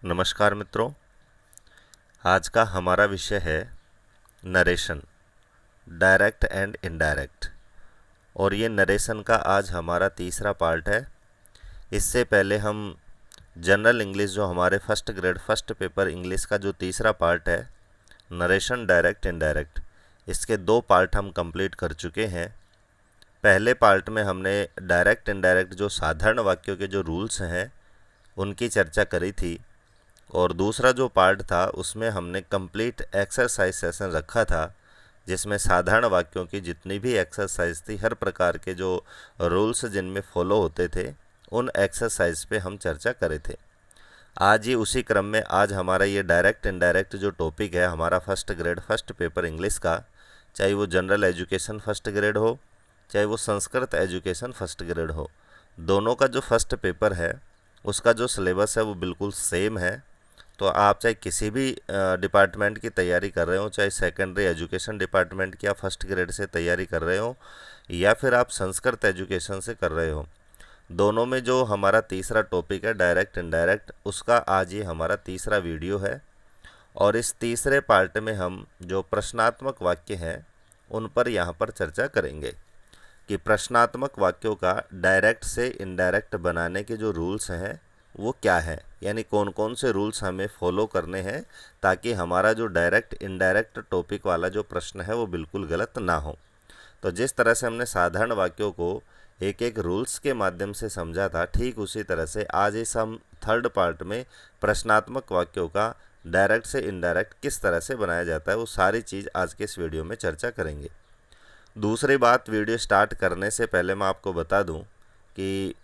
नमस्कार मित्रों। आज का हमारा विषय है नरेशन, डायरेक्ट एंड इनडायरेक्ट। और ये नरेशन का आज हमारा तीसरा पार्ट है। इससे पहले हम जनरल इंग्लिश, जो हमारे first grade first paper English का जो तीसरा पार्ट है, नरेशन डायरेक्ट इनडायरेक्ट, इसके 2 पार्ट हम कंप्लीट कर चुके हैं। पहले पार्ट में हमने डायरेक्ट इनडायरेक्ट जो साधारण वाक्यों के जो रूल्स हैं उनकी चर्चा करी थी, और दूसरा जो पार्ट था उसमें हमने कंप्लीट एक्सरसाइज सेशन रखा था, जिसमें साधारण वाक्यों की जितनी भी एक्सरसाइज थी, हर प्रकार के जो रूल्स जिनमें फॉलो होते थे, उन एक्सरसाइज पे हम चर्चा करे थे। आज ही उसी क्रम में आज हमारा ये डायरेक्ट इनडायरेक्ट जो टॉपिक है हमारा first grade first paper English का, चाहे वो जनरल एजुकेशन फर्स्ट ग्रेड हो, चाहे वो संस्कृत एजुकेशन फर्स्ट ग्रेड हो, दोनों का जो फर्स्ट पेपर है उसका जो सिलेबस है वो बिल्कुल सेम है। तो आप चाहे किसी भी डिपार्टमेंट की तैयारी कर रहे हो, चाहे सेकेंडरी एजुकेशन डिपार्टमेंट की आप फर्स्ट ग्रेड से तैयारी कर रहे हो, या फिर आप संस्कृत एजुकेशन से कर रहे हो, दोनों में जो हमारा तीसरा टॉपिक है डायरेक्ट इनडायरेक्ट, उसका आज ये हमारा तीसरा वीडियो है। और इस तीसरे पार्ट में हम जो प्रश्नात्मक वाक्य हैं उन पर यहाँ पर चर्चा करेंगे कि प्रश्नात्मक वाक्यों का डायरेक्ट से इनडायरेक्ट बनाने के जो रूल्स हैं वो क्या है, यानी कौन कौन से रूल्स हमें फॉलो करने हैं ताकि हमारा जो डायरेक्ट इनडायरेक्ट टॉपिक वाला जो प्रश्न है वो बिल्कुल गलत ना हो। तो जिस तरह से हमने साधारण वाक्यों को एक एक रूल्स के माध्यम से समझा था, ठीक उसी तरह से आज इस हम थर्ड पार्ट में प्रश्नात्मक वाक्यों का डायरेक्ट से इनडायरेक्ट किस तरह से बनाया जाता है वो सारी चीज़ आज के इस वीडियो में चर्चा करेंगे। दूसरी बात, वीडियो स्टार्ट करने से पहले मैं आपको बता दूं कि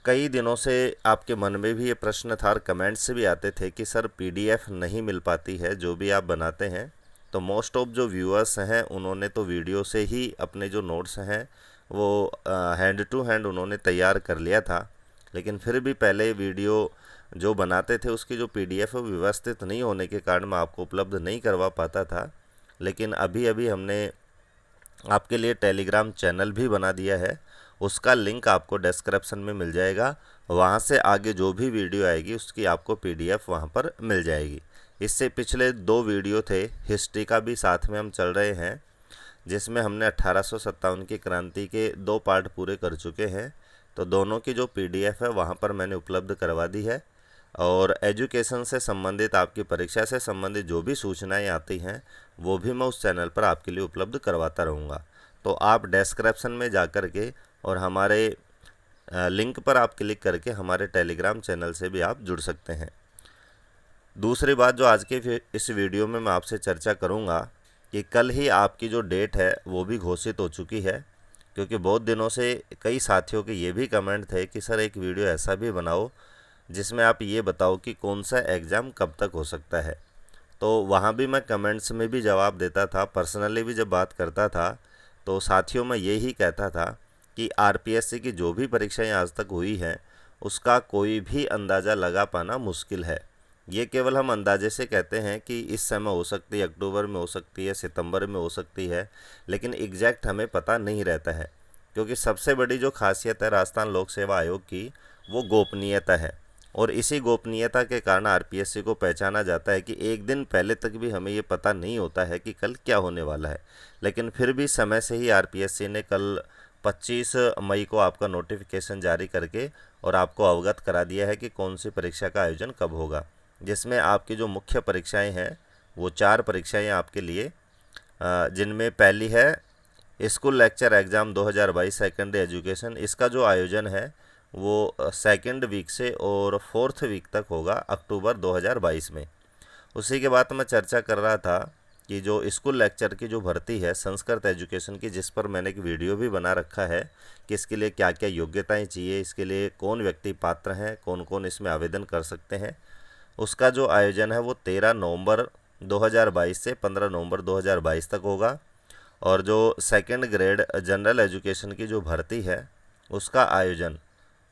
कई दिनों से आपके मन में भी ये प्रश्न था और कमेंट्स भी आते थे कि सर पीडीएफ नहीं मिल पाती है जो भी आप बनाते हैं। तो मोस्ट ऑफ जो व्यूअर्स हैं उन्होंने तो वीडियो से ही अपने जो नोट्स हैं वो हैंड टू हैंड उन्होंने तैयार कर लिया था, लेकिन फिर भी पहले वीडियो जो बनाते थे उसकी जो पीडीएफ है व्यवस्थित नहीं होने के कारण मैं आपको उपलब्ध नहीं करवा पाता था। लेकिन अभी अभी हमने आपके लिए टेलीग्राम चैनल भी बना दिया है, उसका लिंक आपको डिस्क्रिप्शन में मिल जाएगा। वहाँ से आगे जो भी वीडियो आएगी उसकी आपको पीडीएफ वहाँ पर मिल जाएगी। इससे पिछले 2 वीडियो थे, हिस्ट्री का भी साथ में हम चल रहे हैं, जिसमें हमने 1857 की क्रांति के 2 पार्ट पूरे कर चुके हैं। तो दोनों की जो पीडीएफ है वहाँ पर मैंने उपलब्ध करवा दी है। और एजुकेशन से संबंधित, आपकी परीक्षा से संबंधित जो भी सूचनाएं आती हैं वो भी मैं उस चैनल पर आपके लिए उपलब्ध करवाता रहूँगा। तो आप डिस्क्रिप्शन में जा कर के और हमारे लिंक पर आप क्लिक करके हमारे टेलीग्राम चैनल से भी आप जुड़ सकते हैं। दूसरी बात जो आज के इस वीडियो में मैं आपसे चर्चा करूंगा कि कल ही आपकी जो डेट है वो भी घोषित हो चुकी है, क्योंकि बहुत दिनों से कई साथियों के ये भी कमेंट थे कि सर एक वीडियो ऐसा भी बनाओ जिसमें आप ये बताओ कि कौन सा एग्ज़ाम कब तक हो सकता है। तो वहाँ भी मैं कमेंट्स में भी जवाब देता था, पर्सनली भी जब बात करता था तो साथियों में यही कहता था कि आरपीएससी की जो भी परीक्षाएं आज तक हुई हैं उसका कोई भी अंदाज़ा लगा पाना मुश्किल है। ये केवल हम अंदाजे से कहते हैं कि इस समय हो सकती है, अक्टूबर में हो सकती है, सितंबर में हो सकती है, लेकिन एग्जैक्ट हमें पता नहीं रहता है, क्योंकि सबसे बड़ी जो खासियत है राजस्थान लोक सेवा आयोग की वो गोपनीयता है। और इसी गोपनीयता के कारण आरपीएससी को पहचाना जाता है कि एक दिन पहले तक भी हमें ये पता नहीं होता है कि कल क्या होने वाला है। लेकिन फिर भी समय से ही आरपीएससी ने कल 25 मई को आपका नोटिफिकेशन जारी करके और आपको अवगत करा दिया है कि कौन सी परीक्षा का आयोजन कब होगा, जिसमें आपकी जो मुख्य परीक्षाएं हैं वो 4 परीक्षाएं आपके लिए, जिनमें पहली है school lecture exam 2022 secondary education. इसका जो आयोजन है वो सेकेंड वीक से और फोर्थ वीक तक होगा अक्टूबर 2022 में। उसी के बाद मैं चर्चा कर रहा था कि जो स्कूल लेक्चर की जो भर्ती है संस्कृत एजुकेशन की, जिस पर मैंने एक वीडियो भी बना रखा है कि इसके लिए क्या क्या योग्यताएं चाहिए, इसके लिए कौन व्यक्ति पात्र हैं, कौन कौन इसमें आवेदन कर सकते हैं, उसका जो आयोजन है वो 13 नवंबर 2022 से 15 नवंबर 2022 तक होगा। और जो सेकंड ग्रेड जनरल एजुकेशन की जो भर्ती है उसका आयोजन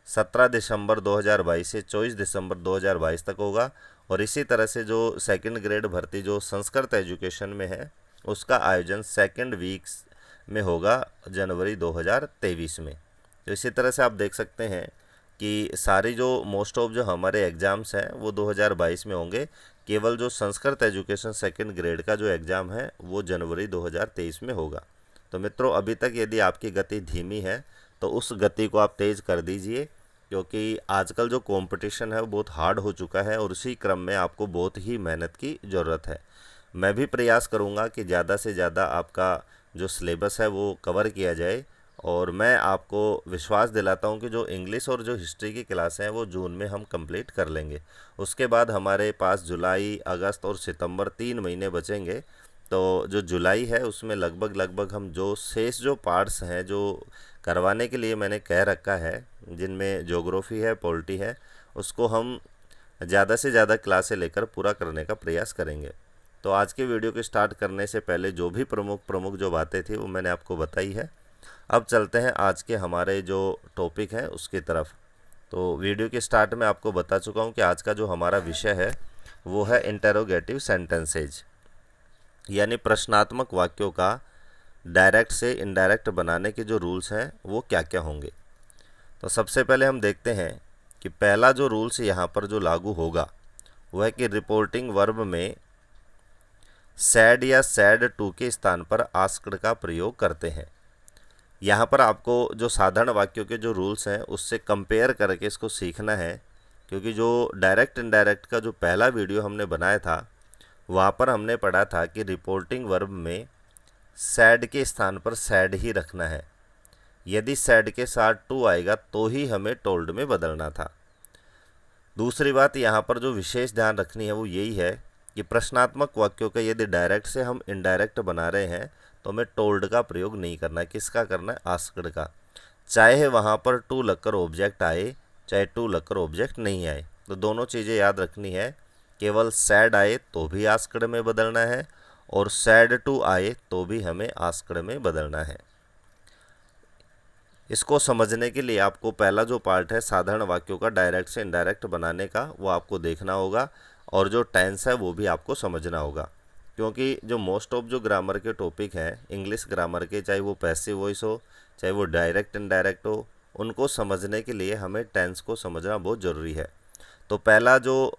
17 दिसंबर 2022 से 24 दिसंबर 2022 तक होगा। और इसी तरह से जो सेकंड ग्रेड भर्ती जो संस्कृत एजुकेशन में है उसका आयोजन सेकंड वीक्स में होगा जनवरी 2023 में। तो इसी तरह से आप देख सकते हैं कि सारी जो मोस्ट ऑफ जो हमारे एग्ज़ाम्स हैं वो 2022 में होंगे। केवल जो संस्कृत एजुकेशन सेकंड ग्रेड का जो एग्ज़ाम है वो जनवरी 2023 में होगा। तो मित्रों, अभी तक यदि आपकी गति धीमी है तो उस गति को आप तेज़ कर दीजिए, क्योंकि आजकल जो कंपटीशन है वो बहुत हार्ड हो चुका है और उसी क्रम में आपको बहुत ही मेहनत की ज़रूरत है। मैं भी प्रयास करूँगा कि ज़्यादा से ज़्यादा आपका जो सिलेबस है वो कवर किया जाए, और मैं आपको विश्वास दिलाता हूँ कि जो इंग्लिश और जो हिस्ट्री की क्लासें हैं वो जून में हम कंप्लीट कर लेंगे। उसके बाद हमारे पास जुलाई, अगस्त और सितंबर 3 महीने बचेंगे। तो जो जुलाई है उसमें लगभग हम जो शेष जो पार्ट्स हैं जो करवाने के लिए मैंने कह रखा है, जिनमें ज्योग्राफी है, पॉलिटी है, उसको हम ज़्यादा से ज़्यादा क्लासें लेकर पूरा करने का प्रयास करेंगे। तो आज के वीडियो के स्टार्ट करने से पहले जो भी प्रमुख जो बातें थी वो मैंने आपको बताई है। अब चलते हैं आज के हमारे जो टॉपिक है उसकी तरफ। तो वीडियो के स्टार्ट में आपको बता चुका हूँ कि आज का जो हमारा विषय है वो है इंटरोगेटिव सेंटेंसेज, यानी प्रश्नात्मक वाक्यों का डायरेक्ट से इनडायरेक्ट बनाने के जो रूल्स हैं वो क्या क्या होंगे। तो सबसे पहले हम देखते हैं कि पहला जो रूल्स यहाँ पर जो लागू होगा वह है कि रिपोर्टिंग वर्ब में सैड या सैड टू के स्थान पर आस्क्ड का प्रयोग करते हैं। यहाँ पर आपको जो साधारण वाक्यों के जो रूल्स हैं उससे कंपेयर करके इसको सीखना है, क्योंकि जो डायरेक्ट इनडायरेक्ट का जो पहला वीडियो हमने बनाया था वहाँ पर हमने पढ़ा था कि रिपोर्टिंग वर्ब में सैड के स्थान पर सैड ही रखना है। यदि सैड के साथ टू आएगा तो ही हमें टोल्ड में बदलना था। दूसरी बात यहाँ पर जो विशेष ध्यान रखनी है वो यही है कि प्रश्नात्मक वाक्यों का यदि डायरेक्ट से हम इनडायरेक्ट बना रहे हैं तो हमें टोल्ड का प्रयोग नहीं करना है। किसका करना है? आस्क्ड का। चाहे वहाँ पर टू लगकर ऑब्जेक्ट आए, चाहे टू लगकर ऑब्जेक्ट नहीं आए, तो दोनों चीज़ें याद रखनी है। केवल सैड आए तो भी आस्क्ड में बदलना है, और सैड टू आए तो भी हमें आस्क्ड में बदलना है। इसको समझने के लिए आपको पहला जो पार्ट है साधारण वाक्यों का डायरेक्ट से इनडायरेक्ट बनाने का, वो आपको देखना होगा, और जो टेंस है वो भी आपको समझना होगा। क्योंकि जो मोस्ट ऑफ जो ग्रामर के टॉपिक हैं इंग्लिश ग्रामर के, चाहे वो पैसिव वॉइस हो, चाहे वो डायरेक्ट इनडायरेक्ट हो, उनको समझने के लिए हमें टेंस को समझना बहुत ज़रूरी है। तो पहला जो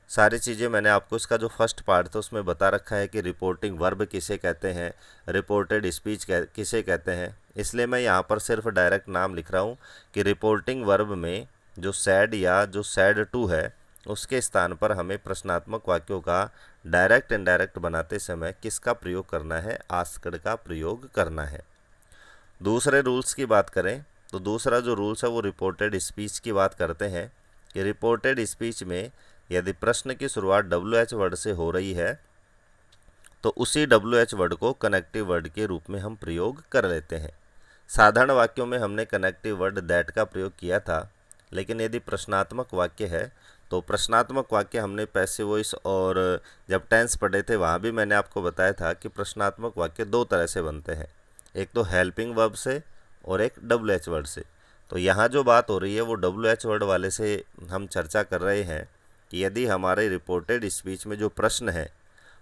सारी चीज़ें मैंने आपको इसका जो फर्स्ट पार्ट था उसमें बता रखा है कि रिपोर्टिंग वर्ब किसे कहते हैं, रिपोर्टेड स्पीच किसे कहते हैं। इसलिए मैं यहाँ पर सिर्फ डायरेक्ट नाम लिख रहा हूँ कि रिपोर्टिंग वर्ब में जो सैड या जो सैड टू है उसके स्थान पर हमें प्रश्नात्मक वाक्यों का डायरेक्ट इनडायरेक्ट बनाते समय किसका प्रयोग करना है? आस्क्ड का प्रयोग करना है। दूसरे रूल्स की बात करें तो दूसरा जो रूल्स है वो रिपोर्टेड स्पीच की बात करते हैं कि रिपोर्टेड स्पीच में यदि प्रश्न की शुरुआत WH वर्ड से हो रही है तो उसी WH वर्ड को कनेक्टिव वर्ड के रूप में हम प्रयोग कर लेते हैं। साधारण वाक्यों में हमने कनेक्टिव वर्ड दैट का प्रयोग किया था, लेकिन यदि प्रश्नात्मक वाक्य है तो प्रश्नात्मक वाक्य हमने पैसिव वॉइस और जब टेंस पढ़े थे वहाँ भी मैंने आपको बताया था कि प्रश्नात्मक वाक्य दो तरह से बनते हैं, एक तो हेल्पिंग वर्ब से और एक WH वर्ड से। तो यहाँ जो बात हो रही है वो WH वर्ड वाले से हम चर्चा कर रहे हैं कि यदि हमारे रिपोर्टेड स्पीच में जो प्रश्न है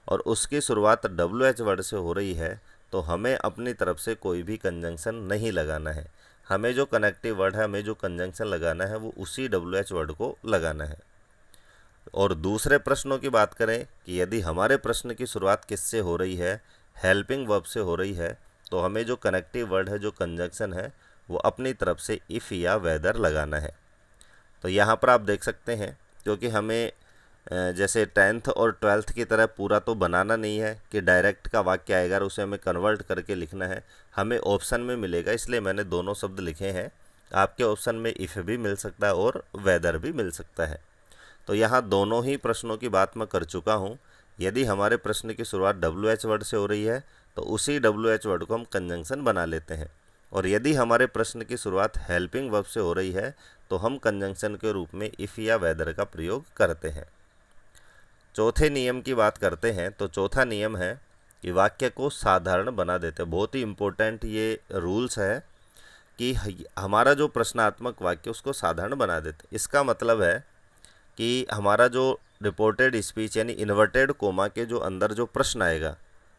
और उसकी शुरुआत WH वर्ड से हो रही है तो हमें अपनी तरफ से कोई भी कंजंक्शन नहीं लगाना है। हमें जो कनेक्टिव वर्ड है, हमें जो कंजंक्शन लगाना है वो उसी WH वर्ड को लगाना है। और दूसरे प्रश्नों की बात करें कि यदि हमारे प्रश्न की शुरुआत किससे हो रही है? हेल्पिंग वर्ब से हो रही है, तो हमें जो कनेक्टिव वर्ड है, जो कंजंक्शन है, वो अपनी तरफ से इफ़ या वेदर लगाना है। तो यहाँ पर आप देख सकते हैं, क्योंकि हमें जैसे 10th और 12th की तरह पूरा तो बनाना नहीं है कि डायरेक्ट का वाक्य आएगा और उसे हमें कन्वर्ट करके लिखना है, हमें ऑप्शन में मिलेगा, इसलिए मैंने दोनों शब्द लिखे हैं। आपके ऑप्शन में इफ़ भी मिल सकता है और वेदर भी मिल सकता है। तो यहाँ दोनों ही प्रश्नों की बात मैं कर चुका हूँ। यदि हमारे प्रश्न की शुरुआत WH वर्ड से हो रही है तो उसी WH वर्ड को हम कंजंक्शन बना लेते हैं, और यदि हमारे प्रश्न की शुरुआत हेल्पिंग वर्ब से हो रही है तो हम कंजंक्शन के रूप में इफ़ या वेदर का प्रयोग करते हैं। चौथे नियम की बात करते हैं तो चौथा नियम है कि वाक्य को साधारण बना देते हैं। बहुत ही इम्पोर्टेंट ये रूल्स है कि हमारा जो प्रश्नात्मक वाक्य उसको साधारण बना देते। इसका मतलब है कि हमारा जो रिपोर्टेड स्पीच यानी इन्वर्टेड कोमा के जो अंदर जो प्रश्न आएगा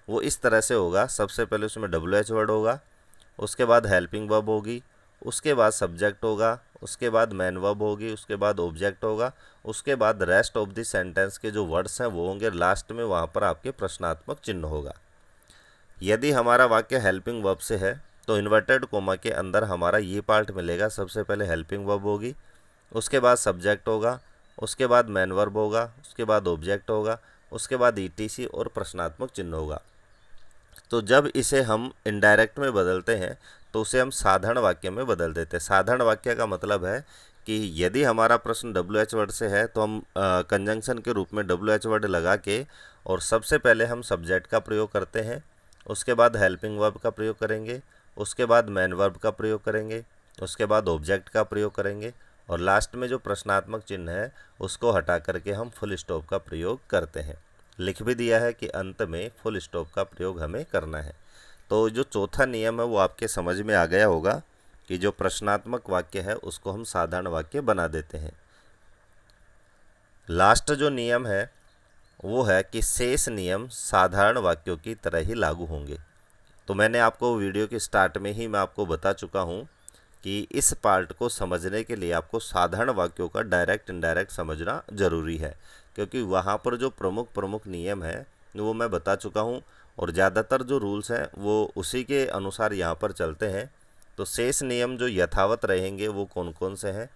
वो इस तरह से होगा। सबसे पहले उसमें WH वर्ड होगा, उसके बाद हेल्पिंग वर्ब होगी, उसके बाद सब्जेक्ट होगा, उसके बाद मैन वर्ब होगी, उसके बाद ऑब्जेक्ट होगा, उसके बाद रेस्ट ऑफ द सेंटेंस के जो वर्ड्स हैं वो होंगे, लास्ट में वहाँ पर आपके प्रश्नात्मक चिन्ह होगा। यदि हमारा वाक्य हेल्पिंग वर्ब से है तो इन्वर्टेड कोमा के अंदर हमारा ये पार्ट मिलेगा। सबसे पहले हेल्पिंग वर्ब होगी, उसके बाद सब्जेक्ट होगा, उसके बाद मैन वर्ब होगा, उसके बाद ऑब्जेक्ट होगा, उसके बाद ईटीसी और प्रश्नात्मक चिन्ह होगा। तो जब इसे हम इनडायरेक्ट में बदलते हैं तो उसे हम साधारण वाक्य में बदल देते हैं। साधारण वाक्य का मतलब है कि यदि हमारा प्रश्न WH वर्ड से है तो हम कंजंक्शन के रूप में WH वर्ड लगा के और सबसे पहले हम सब्जेक्ट का प्रयोग करते हैं, उसके बाद हेल्पिंग वर्ब का प्रयोग करेंगे, उसके बाद मैन वर्ब का प्रयोग करेंगे, उसके बाद ऑब्जेक्ट का प्रयोग करेंगे और लास्ट में जो प्रश्नात्मक चिन्ह है उसको हटा करके हम फुल स्टॉप का प्रयोग करते हैं। लिख भी दिया है कि अंत में फुल स्टॉप का प्रयोग हमें करना है। तो जो चौथा नियम है वो आपके समझ में आ गया होगा कि जो प्रश्नात्मक वाक्य है उसको हम साधारण वाक्य बना देते हैं। लास्ट जो नियम है वो है कि शेष नियम साधारण वाक्यों की तरह ही लागू होंगे। तो मैंने आपको वीडियो के स्टार्ट में ही मैं आपको बता चुका हूँ कि इस पार्ट को समझने के लिए आपको साधारण वाक्यों का डायरेक्ट इनडायरेक्ट समझना ज़रूरी है, क्योंकि वहाँ पर जो प्रमुख प्रमुख नियम है वो मैं बता चुका हूँ और ज़्यादातर जो रूल्स हैं वो उसी के अनुसार यहाँ पर चलते हैं। तो शेष नियम जो यथावत रहेंगे वो कौन कौन से हैं?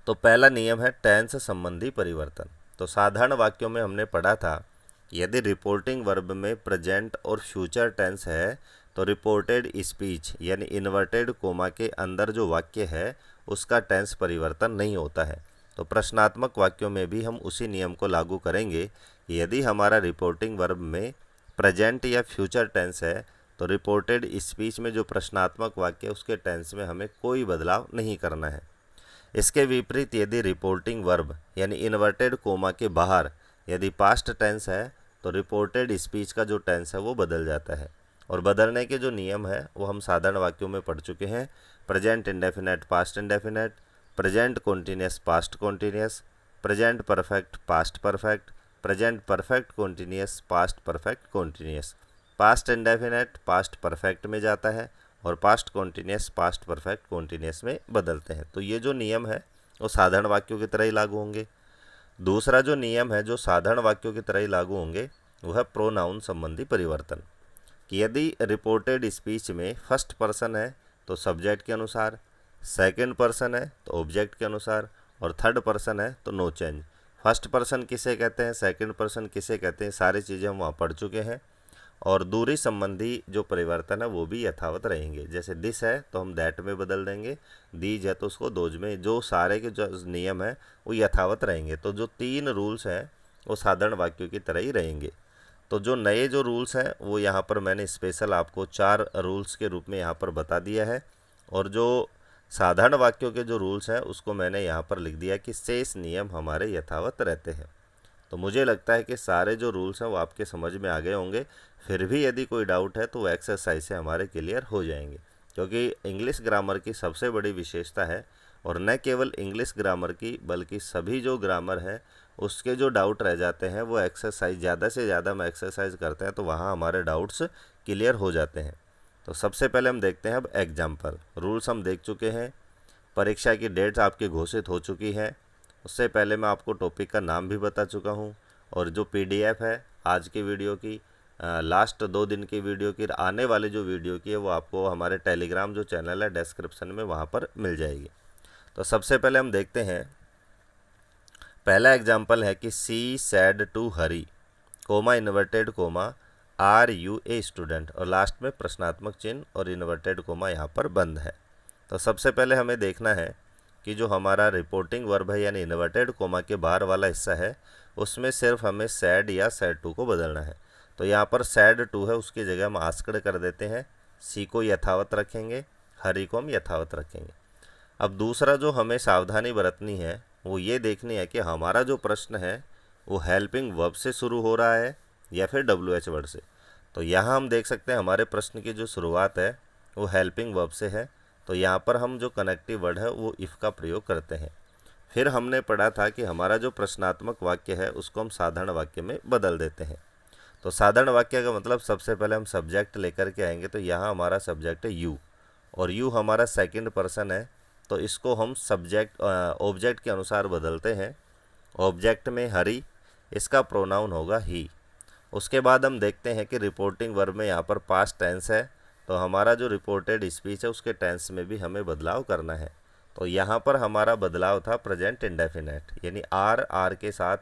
तो पहला नियम है टेंस संबंधी परिवर्तन। तो साधारण वाक्यों में हमने पढ़ा था यदि रिपोर्टिंग वर्ब में प्रेजेंट और फ्यूचर टेंस है तो रिपोर्टेड स्पीच यानी इन्वर्टेड कोमा के अंदर जो वाक्य है उसका टेंस परिवर्तन नहीं होता है। तो प्रश्नात्मक वाक्यों में भी हम उसी नियम को लागू करेंगे। यदि हमारा रिपोर्टिंग वर्ब में प्रेजेंट या फ्यूचर टेंस है तो रिपोर्टेड स्पीच में जो प्रश्नात्मक वाक्य है उसके टेंस में हमें कोई बदलाव नहीं करना है। इसके विपरीत यदि रिपोर्टिंग वर्ब यानी इन्वर्टेड कोमा के बाहर यदि पास्ट टेंस है तो रिपोर्टेड स्पीच का जो टेंस है वो बदल जाता है। और बदलने के जो नियम है वो हम साधारण वाक्यों में पढ़ चुके हैं। Present indefinite past indefinite, present continuous past continuous, present perfect past perfect, present perfect continuous past perfect continuous. Past indefinite past perfect में जाता है और past continuous past perfect continuous में बदलते हैं। तो ये जो नियम है वो साधारण वाक्यों की तरह ही लागू होंगे। दूसरा जो नियम है जो साधारण वाक्यों की तरह ही लागू होंगे वो है प्रोनाउन संबंधी परिवर्तन। कि यदि रिपोर्टेड स्पीच में फर्स्ट पर्सन है तो सब्जेक्ट के अनुसार, सेकंड पर्सन है तो ऑब्जेक्ट के अनुसार और थर्ड पर्सन है तो नो चेंज। फर्स्ट पर्सन किसे कहते हैं, सेकंड पर्सन किसे कहते हैं, सारी चीज़ें हम वहाँ पढ़ चुके हैं। और दूरी संबंधी जो परिवर्तन है वो भी यथावत रहेंगे। जैसे दिस है तो हम दैट में बदल देंगे, दीज है तो उसको दोज में। जो सारे के जो नियम है वो यथावत रहेंगे। तो जो 3 रूल्स हैं वो साधारण वाक्यों की तरह ही रहेंगे। तो जो नए जो रूल्स हैं वो यहाँ पर मैंने स्पेशल आपको 4 रूल्स के रूप में यहाँ पर बता दिया है। और जो साधारण वाक्यों के जो रूल्स हैं उसको मैंने यहाँ पर लिख दिया कि शेष नियम हमारे यथावत रहते हैं। तो मुझे लगता है कि सारे जो रूल्स हैं वो आपके समझ में आ गए होंगे। फिर भी यदि कोई डाउट है तो वो एक्सरसाइज से हमारे क्लियर हो जाएंगे, क्योंकि इंग्लिश ग्रामर की सबसे बड़ी विशेषता है, और न केवल इंग्लिश ग्रामर की बल्कि सभी जो ग्रामर है उसके जो डाउट रह जाते हैं वो एक्सरसाइज ज़्यादा से ज़्यादा हम एक्सरसाइज करते हैं तो वहाँ हमारे डाउट्स क्लियर हो जाते हैं। तो सबसे पहले हम देखते हैं अब एग्जाम्पल। रूल्स हम देख चुके हैं, परीक्षा की डेट्स आपकी घोषित हो चुकी है। उससे पहले मैं आपको टॉपिक का नाम भी बता चुका हूँ, और जो PDF है आज की वीडियो की, लास्ट 2 दिन की वीडियो की, आने वाली जो वीडियो की है वो आपको हमारे टेलीग्राम जो चैनल है डिस्क्रिप्शन में वहाँ पर मिल जाएगी। तो सबसे पहले हम देखते हैं, पहला एग्जाम्पल है कि she said to Hari, comma inverted comma are you a student, और लास्ट में प्रश्नात्मक चिन्ह और इन्वर्टेड कोमा यहाँ पर बंद है। तो सबसे पहले हमें देखना है कि जो हमारा रिपोर्टिंग वर्ब है यानी इन्वर्टेड कोमा के बाहर वाला हिस्सा है उसमें सिर्फ हमें सैड या सैड टू को बदलना है। तो यहाँ पर सैड टू है उसकी जगह हम आस्क्ड कर देते हैं, सी को यथावत रखेंगे, हरी को हम यथावत रखेंगे। अब दूसरा जो हमें सावधानी बरतनी है वो ये देखनी है कि हमारा जो प्रश्न है वो हेल्पिंग वर्ब से शुरू हो रहा है या फिर WH वर्ड से। तो यहाँ हम देख सकते हैं हमारे प्रश्न की जो शुरुआत है वो हेल्पिंग वर्ब से है, तो यहाँ पर हम जो कनेक्टिव वर्ड है वो इफ़ का प्रयोग करते हैं। फिर हमने पढ़ा था कि हमारा जो प्रश्नात्मक वाक्य है उसको हम साधारण वाक्य में बदल देते हैं। तो साधारण वाक्य का मतलब सबसे पहले हम सब्जेक्ट लेकर के आएंगे, तो यहाँ हमारा सब्जेक्ट है यू, और यू हमारा सेकंड पर्सन है, तो इसको हम सब्जेक्ट ऑब्जेक्ट के अनुसार बदलते हैं। ऑब्जेक्ट में हरी, इसका प्रोनाउन होगा ही। उसके बाद हम देखते हैं कि रिपोर्टिंग वर्ब में यहाँ पर पास्ट टेंस है, तो हमारा जो रिपोर्टेड स्पीच है उसके टेंस में भी हमें बदलाव करना है। तो यहाँ पर हमारा बदलाव था प्रेजेंट इंडेफिनेट, यानी आर के साथ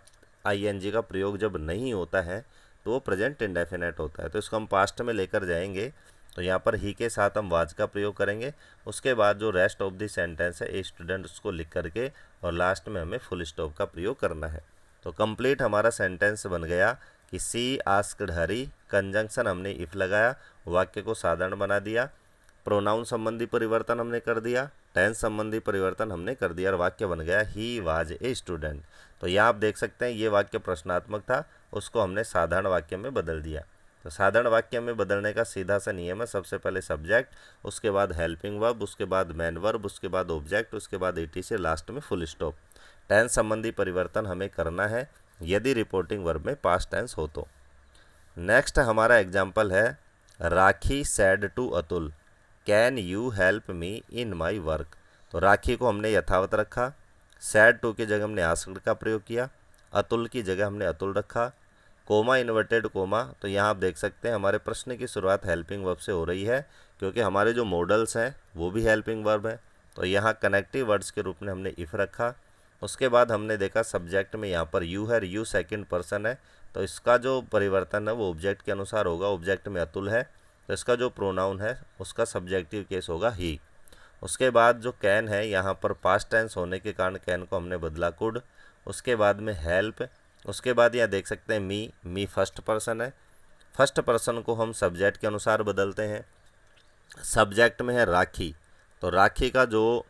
आईएनजी का प्रयोग जब नहीं होता है तो वो प्रेजेंट इंडेफिनेट होता है, तो इसको हम पास्ट में लेकर जाएंगे। तो यहाँ पर ही के साथ हम वाज का प्रयोग करेंगे। उसके बाद जो रेस्ट ऑफ द सेंटेंस है ए स्टूडेंट, उसको लिख करके और लास्ट में हमें फुल स्टॉप का प्रयोग करना है। तो कंप्लीट हमारा सेंटेंस बन गया कि सी आस्क्ड हरी, कंजंक्शन हमने इफ लगाया, वाक्य को साधारण बना दिया, प्रोनाउन संबंधी परिवर्तन हमने कर दिया, टेंस संबंधी परिवर्तन हमने कर दिया और वाक्य बन गया ही वाज ए स्टूडेंट। तो यहाँ आप देख सकते हैं ये वाक्य प्रश्नात्मक था, उसको हमने साधारण वाक्य में बदल दिया। तो साधारण वाक्य में बदलने का सीधा सा नियम है, सबसे पहले सब्जेक्ट, उसके बाद हेल्पिंग वर्ब, उसके बाद मेन वर्ब, उसके बाद ऑब्जेक्ट, उसके बाद ईटीसी, लास्ट में फुल स्टॉप। टेंस संबंधी परिवर्तन हमें करना है यदि रिपोर्टिंग वर्ब में पास्ट टेंस हो तो। नेक्स्ट हमारा एग्जाम्पल है Rakhi said to Atul, can you help me in my work. तो राखी को हमने यथावत रखा, सैड टू की जगह हमने आस्क्ड का प्रयोग किया, अतुल की जगह हमने अतुल रखा, कोमा इन्वर्टेड कोमा। तो यहाँ आप देख सकते हैं हमारे प्रश्न की शुरुआत हेल्पिंग वर्ब से हो रही है, क्योंकि हमारे जो मॉडल्स हैं वो भी हेल्पिंग वर्ब हैं। तो यहाँ कनेक्टिव वर्ड्स के रूप में हमने इफ़ रखा। उसके बाद हमने देखा सब्जेक्ट में यहाँ पर यू है, यू सेकंड पर्सन है, तो इसका जो परिवर्तन है वो ऑब्जेक्ट के अनुसार होगा। ऑब्जेक्ट में अतुल है, तो इसका जो प्रोनाउन है उसका सब्जेक्टिव केस होगा ही। उसके बाद जो कैन है, यहाँ पर पास्ट टेंस होने के कारण कैन को हमने बदला कुड। उसके बाद में हेल्प, उसके बाद यहाँ देख सकते हैं मी फर्स्ट पर्सन है, फर्स्ट पर्सन को हम सब्जेक्ट के अनुसार बदलते हैं। सब्जेक्ट में है राखी, तो राखी का जो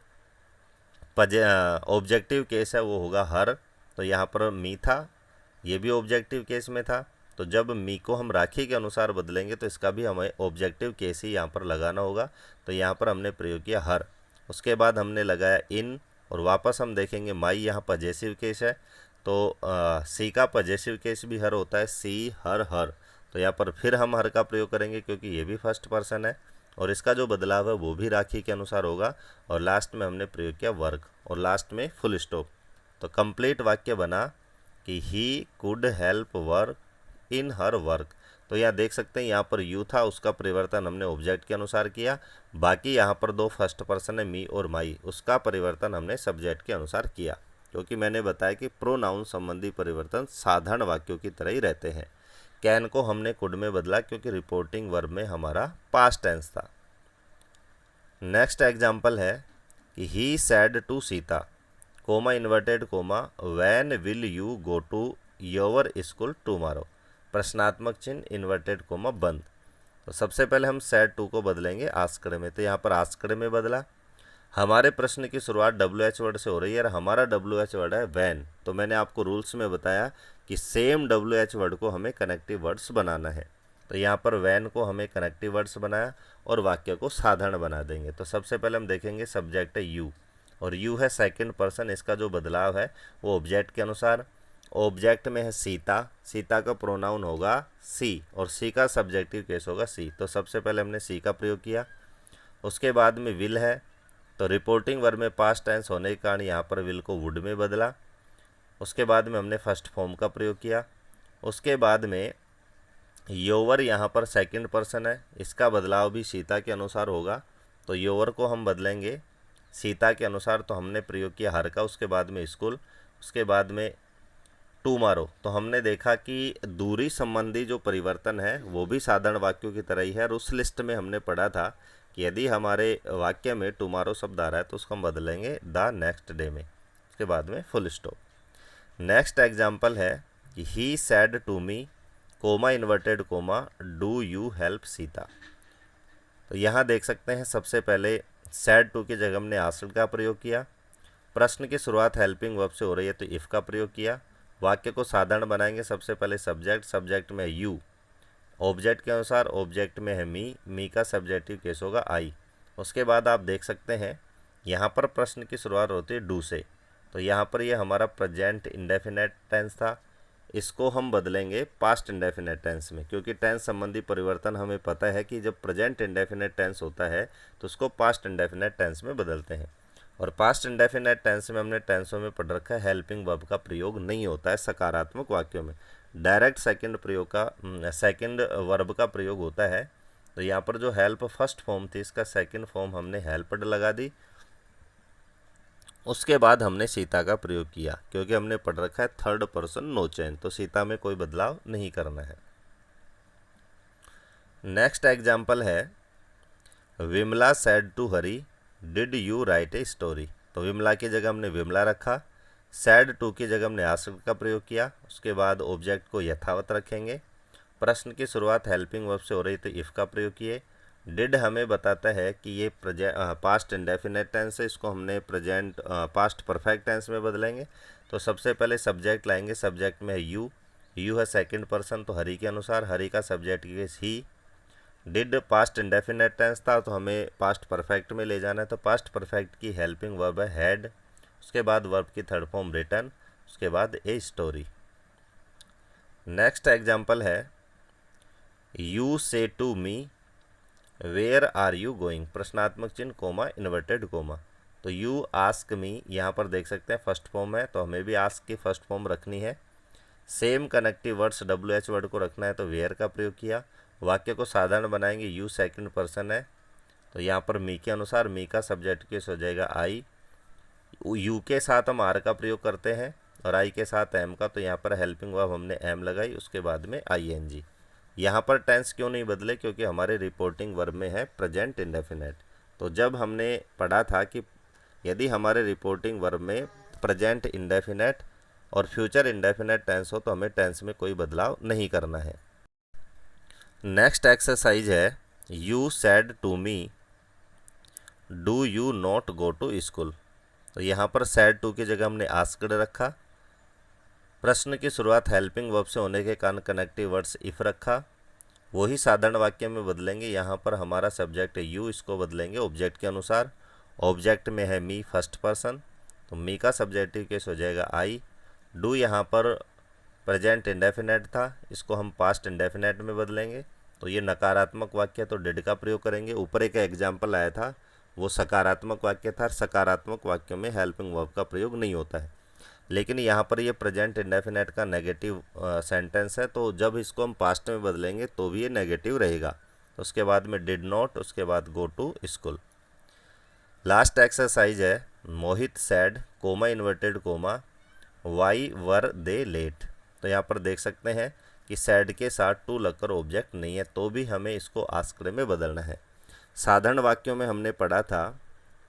ऑब्जेक्टिव केस है वो होगा हर। तो यहाँ पर मी था, ये भी ऑब्जेक्टिव केस में था, तो जब मी को हम राखी के अनुसार बदलेंगे तो इसका भी हमें ऑब्जेक्टिव केस ही यहाँ पर लगाना होगा। तो यहाँ पर हमने प्रयोग किया हर। उसके बाद हमने लगाया इन, और वापस हम देखेंगे माई यहाँ पजेसिव केस है, तो सी का पजेसिव केस भी हर होता है, सी हर हर। तो यहाँ पर फिर हम हर का प्रयोग करेंगे क्योंकि ये भी फर्स्ट पर्सन है और इसका जो बदलाव है वो भी राखी के अनुसार होगा। और लास्ट में हमने प्रयोग किया वर्क और लास्ट में फुल स्टॉप। तो कंप्लीट वाक्य बना कि he could help work in her work. तो यहाँ देख सकते हैं यहाँ पर यू था, उसका परिवर्तन हमने ऑब्जेक्ट के अनुसार किया। बाकी यहाँ पर दो फर्स्ट पर्सन है मी और माई, उसका परिवर्तन हमने सब्जेक्ट के अनुसार किया, क्योंकि मैंने बताया कि प्रोनाउन संबंधी परिवर्तन साधारण वाक्यों की तरह ही रहते हैं। कैन को हमने कुड में बदला क्योंकि रिपोर्टिंग वर्ब में हमारा पास्ट टेंस था। नेक्स्ट एग्जाम्पल है कि he said to Sita, comma inverted comma, when will you go to your school tomorrow, प्रश्नात्मक चिन्ह इन्वर्टेड कोमा बंद। तो सबसे पहले हम सैड टू को बदलेंगे आस्क्ड में, तो यहाँ पर आस्क्ड में बदला। हमारे प्रश्न की शुरुआत WH वर्ड से हो रही है और हमारा WH वर्ड है वैन। तो मैंने आपको रूल्स में बताया कि सेम WH वर्ड को हमें कनेक्टिव वर्ड्स बनाना है। तो यहाँ पर वैन को हमें कनेक्टिव वर्ड्स बनाया और वाक्य को साधारण बना देंगे। तो सबसे पहले हम देखेंगे सब्जेक्ट है यू और यू है सेकंड पर्सन, इसका जो बदलाव है वो ऑब्जेक्ट के अनुसार। ऑब्जेक्ट में है सीता, सीता का प्रोनाउन होगा सी और सी का सब्जेक्टिव केस होगा सी। तो सबसे पहले हमने सी का प्रयोग किया। उसके बाद में विल है, तो रिपोर्टिंग वर्ब में पास्ट टेंस होने के कारण यहाँ पर विल को वुड में बदला। उसके बाद में हमने फर्स्ट फॉर्म का प्रयोग किया। उसके बाद में योवर यहाँ पर सेकंड पर्सन है, इसका बदलाव भी सीता के अनुसार होगा। तो योवर को हम बदलेंगे सीता के अनुसार, तो हमने प्रयोग किया हर का। उसके बाद में स्कूल, उसके बाद में टुमारो। तो हमने देखा कि दूरी संबंधी जो परिवर्तन है वो भी साधारण वाक्यों की तरह ही है और उस लिस्ट में हमने पढ़ा था कि यदि हमारे वाक्य में टुमारो शब्द आ रहा है तो उसको हम बदलेंगे द नेक्स्ट डे में, उसके बाद में फुल स्टॉप। नेक्स्ट एग्जाम्पल है कि he said to me, comma inverted comma, do you help Sita. तो यहाँ देख सकते हैं सबसे पहले सैड टू की जगह हमने आस्क्ड का प्रयोग किया। प्रश्न की शुरुआत हेल्पिंग वर्ब से हो रही है तो इफ़ का प्रयोग किया। वाक्य को साधारण बनाएंगे, सबसे पहले सब्जेक्ट, सब्जेक्ट में यू, ऑब्जेक्ट के अनुसार ऑब्जेक्ट में है मी का सब्जेक्टिव केस होगा आई। उसके बाद आप देख सकते हैं यहाँ पर प्रश्न की शुरुआत होती है डू से, तो यहाँ पर ये हमारा प्रेजेंट इंडेफिनेट टेंस था। इसको हम बदलेंगे पास्ट इंडेफिनेट टेंस में, क्योंकि टेंस संबंधी परिवर्तन हमें पता है कि जब प्रेजेंट इंडेफिनेट टेंस होता है तो उसको पास्ट इंडेफिनेट टेंस में बदलते हैं। और पास्ट इंडेफिनेट टेंस में हमने टेंसों में पढ़ रखा है हेल्पिंग वर्ब का प्रयोग नहीं होता है सकारात्मक वाक्यों में, डायरेक्ट सेकंड वर्ब का प्रयोग होता है। तो यहाँ पर जो हेल्प फर्स्ट फॉर्म थी इसका सेकंड फॉर्म हमने हेल्प्ड लगा दी। उसके बाद हमने सीता का प्रयोग किया, क्योंकि हमने पढ़ रखा है थर्ड पर्सन नो चेंज, तो सीता में कोई बदलाव नहीं करना है। नेक्स्ट एग्जाम्पल है Vimla said to Hari did you write a story. तो विमला की जगह हमने विमला रखा, सैड टू की जगह हमने आस्क्ड का प्रयोग किया। उसके बाद ऑब्जेक्ट को यथावत रखेंगे। प्रश्न की शुरुआत हेल्पिंग वर्ब से हो रही तो इफ़ का प्रयोग किए। डिड हमें बताता है कि ये पास्ट इंडेफिनेट टेंस है, इसको हमने प्रेजेंट पास्ट परफेक्ट टेंस में बदलेंगे। तो सबसे पहले सब्जेक्ट लाएंगे, सब्जेक्ट में है यू, यू है सेकंड पर्सन, तो हरी के अनुसार हरी का सब्जेक्ट केस ही। डिड पास्ट इंडेफिनेट टेंस था तो हमें पास्ट परफेक्ट में ले जाना है, तो पास्ट परफेक्ट की हेल्पिंग वर्ब है हैड। उसके बाद वर्ब की थर्ड फॉर्म रिटन, उसके बाद ए स्टोरी। नेक्स्ट एग्जाम्पल है you say to me where are you going, प्रश्नात्मक चिन्ह कोमा इन्वर्टेड कोमा। तो यू आस्क मी, यहाँ पर देख सकते हैं फर्स्ट फॉर्म है तो हमें भी आस्क की फर्स्ट फॉर्म रखनी है। Same connective words WH word को रखना है तो वेयर का प्रयोग किया। वाक्य को साधारण बनाएंगे, यू सेकंड पर्सन है तो यहाँ पर मी के अनुसार मी का सब्जेक्ट केस हो जाएगा आई। यू के साथ हम आर का प्रयोग करते हैं और आई के साथ एम का, तो यहाँ पर हेल्पिंग वर्ब हमने एम लगाई, उसके बाद में ING। यहाँ पर टेंस क्यों नहीं बदले, क्योंकि हमारे रिपोर्टिंग वर्ब में है प्रेजेंट इंडेफिनेट। तो जब हमने पढ़ा था कि यदि हमारे रिपोर्टिंग वर्ब में प्रेजेंट इंडेफिनेट और फ्यूचर इंडेफिनेट टेंस हो तो हमें टेंस में कोई बदलाव नहीं करना है। नेक्स्ट एक्सरसाइज है you said to me do you not go to school. तो यहाँ पर सेड टू की जगह हमने आस्क्ड रखा। प्रश्न की शुरुआत हेल्पिंग वर्ब से होने के कारण कनेक्टिव वर्ड्स इफ रखा। वही साधारण वाक्य में बदलेंगे, यहाँ पर हमारा सब्जेक्ट है यू, इसको बदलेंगे ऑब्जेक्ट के अनुसार। ऑब्जेक्ट में है मी फर्स्ट पर्सन, तो मी का सब्जेक्टिव केस हो जाएगा आई। डू यहाँ पर प्रेजेंट इंडेफिनेट था, इसको हम पास्ट इंडेफिनेट में बदलेंगे। तो ये नकारात्मक वाक्य तो डिड का प्रयोग करेंगे। ऊपर एक एग्जाम्पल आया था वो सकारात्मक वाक्य था, सकारात्मक वाक्यों में हेल्पिंग वर्ब का प्रयोग नहीं होता है। लेकिन यहाँ पर ये प्रेजेंट इंडेफिनेट का नेगेटिव सेंटेंस है, तो जब इसको हम पास्ट में बदलेंगे तो भी ये नेगेटिव रहेगा। उसके बाद में डिड नॉट, उसके बाद go to school. Last exercise है Mohit said comma inverted comma why were they late. तो यहाँ पर देख सकते हैं कि सैड के साथ टू लगकर ऑब्जेक्ट नहीं है, तो भी हमें इसको आस्क्ड में बदलना है। साधारण वाक्यों में हमने पढ़ा था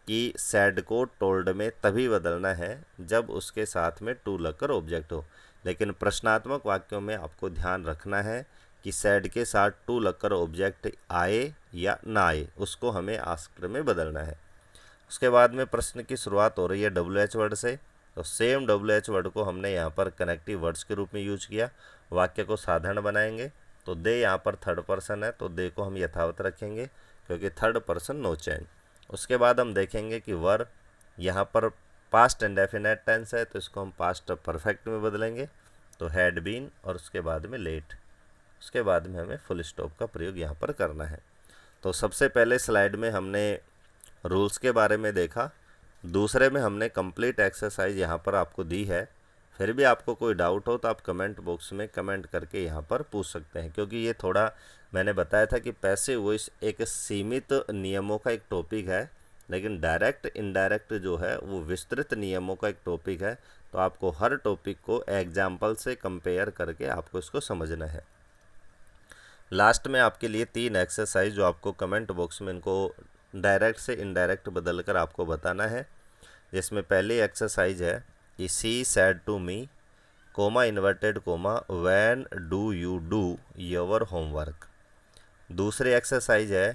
कि सैड को टोल्ड में तभी बदलना है जब उसके साथ में टू लगकर ऑब्जेक्ट हो, लेकिन प्रश्नात्मक वाक्यों में आपको ध्यान रखना है कि सैड के साथ टू लगकर ऑब्जेक्ट आए या ना आए, उसको हमें आस्क्ड में बदलना है। उसके बाद में प्रश्न की शुरुआत हो रही है WH वर्ड से, तो सेम WH वर्ड को हमने यहाँ पर कनेक्टिव वर्ड्स के रूप में यूज किया। वाक्य को साधारण बनाएंगे, तो दे यहाँ पर थर्ड पर्सन है तो दे को हम यथावत रखेंगे क्योंकि थर्ड पर्सन नो चेंज। उसके बाद हम देखेंगे कि वर यहाँ पर पास्ट इंडेफिनेट टेंस है तो इसको हम पास्ट परफेक्ट में बदलेंगे, तो हैड बीन और उसके बाद में लेट। उसके बाद में हमें फुल स्टॉप का प्रयोग यहाँ पर करना है। तो सबसे पहले स्लाइड में हमने रूल्स के बारे में देखा, दूसरे में हमने कंप्लीट एक्सरसाइज यहाँ पर आपको दी है। फिर भी आपको कोई डाउट हो तो आप कमेंट बॉक्स में कमेंट करके यहाँ पर पूछ सकते हैं, क्योंकि ये थोड़ा मैंने बताया था कि पैसिव वॉइस एक सीमित नियमों का एक टॉपिक है, लेकिन डायरेक्ट इनडायरेक्ट जो है वो विस्तृत नियमों का एक टॉपिक है। तो आपको हर टॉपिक को एग्जाम्पल से कंपेयर करके आपको इसको समझना है। लास्ट में आपके लिए 3 एक्सरसाइज जो आपको कमेंट बॉक्स में इनको डायरेक्ट से इनडायरेक्ट बदल कर आपको बताना है, जिसमें पहली एक्सरसाइज है कि she said to me comma inverted comma when do you do your homework. दूसरी एक्सरसाइज है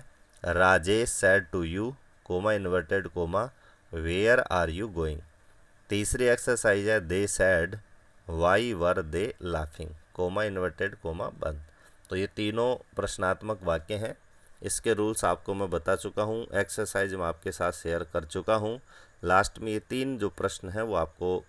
Rajesh said to you comma inverted comma where are you going. तीसरी एक्सरसाइज है they said why were they laughing comma inverted comma बंद। तो ये तीनों प्रश्नात्मक वाक्य हैं। इसके रूल्स आपको मैं बता चुका हूँ, एक्सरसाइज मैं आपके साथ शेयर कर चुका हूँ। लास्ट में ये 3 जो प्रश्न हैं वो आपको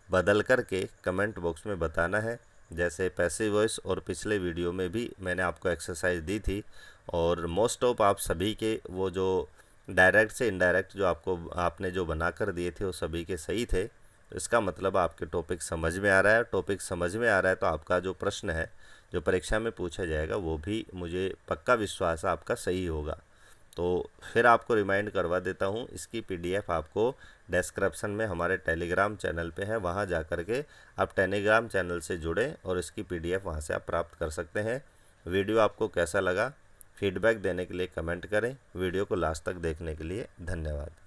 बदल करके कमेंट बॉक्स में बताना है। जैसे पैसिव वॉइस और पिछले वीडियो में भी मैंने आपको एक्सरसाइज दी थी, और मोस्ट ऑफ आप सभी के वो जो डायरेक्ट से इनडायरेक्ट जो आपने जो बना कर दिए थे वो सभी के सही थे। तो इसका मतलब आपके टॉपिक समझ में आ रहा है। टॉपिक समझ में आ रहा है तो आपका जो प्रश्न है जो परीक्षा में पूछा जाएगा वो भी मुझे पक्का विश्वास है आपका सही होगा। तो फिर आपको रिमाइंड करवा देता हूँ, इसकी पीडीएफ आपको डिस्क्रिप्शन में हमारे टेलीग्राम चैनल पे है, वहाँ जा कर के आप टेलीग्राम चैनल से जुड़ें और इसकी पीडीएफ वहाँ से आप प्राप्त कर सकते हैं। वीडियो आपको कैसा लगा फीडबैक देने के लिए कमेंट करें। वीडियो को लास्ट तक देखने के लिए धन्यवाद।